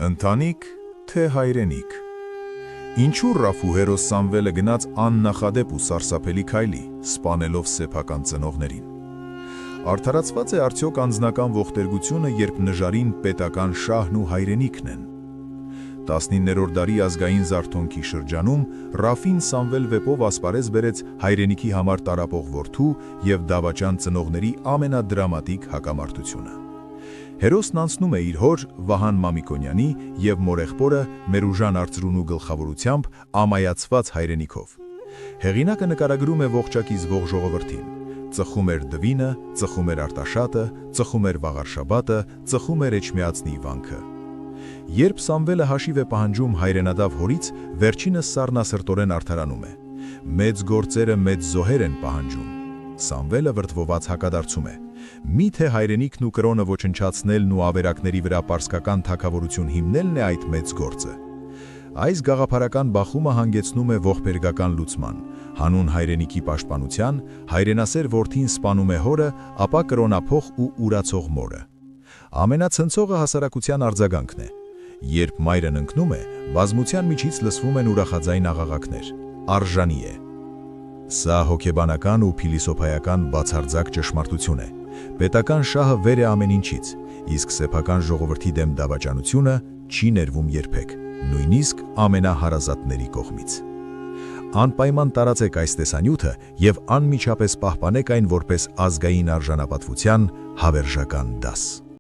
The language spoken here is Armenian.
Ընտանիք, թե հայրենիք։ Ինչու Ռաֆու հերոս Սամվելը գնաց աննախադեպ ու սարսափելի քայլի, սպանելով սեփական ծնողներին։ Արդարացված է արդյոք անձնական ողտերգությունը, երբ նժարին պետական շահն ու հայրենիքն են։ 19-րդ դարի ազգային զարթոնքի շրջանում Ռաֆին Սամվել վեպով ասպարեզ բերեց հայրենիքի համար տարապող որդու և դավաճան ծնողների ամենադրամատիկ հակամարտությունը։ Հերոսն անցնում է իր հոր Վահան Մամիկոնյանի և մորեղբորը Մերուժան Արծրունու գլխավորությամբ ամայացված հայրենիքով։ Հեղինակը նկարագրում է ողջակից ող ժողովրդին։ Ծխում էր Դվինը, ծխում էր Արտաշատը, ծխում էր Վաղարշաբաթը, ծխում էր Էջմիածնի վանքը։ Երբ Սամվելը հաշիվ է պահանջում հայրենադավ հորից, վերջինս սառնասրտորեն արդարանում է։ Մեծ գործերը մեծ զոհեր են պահանջում։ Սամվելը վրդվված հակադարձում է. միթե հայրենիքն ու կրոնը ոչնչացնելն ու ավերակների վրա պարսկական թագավորություն հիմնելն է այդ մեծ գործը։ Այս գաղափարական բախումը հանգեցնում է ողբերգական լուծման, հանուն հայրենիքի պաշտպանության, հայրենասեր որդին սպանում է հորը, ապա կրոնափող ու ուրացող մորը։ Ամենացնցողը հասարակության արձագանքն է։ Երբ մայրն ընկնում է, բազմության միջից լսվում են ուրախաձայն աղաղակներ. արժանի է։ Սա հոգեբանական ու փիլիսոփայական բացարձակ ճշմարտություն է։ Պետական շահը վեր է ամեն ինչից, իսկ սեփական ժողովրդի դեմ դավաճանությունը չի ներվում երբեք, նույնիսկ ամենահարազատների կողմից։ Անպայման տարածեք այս տեսանյութը և անմիջապես պահպանեք այն որպես ազգային արժանապատվության հավերժական դաս։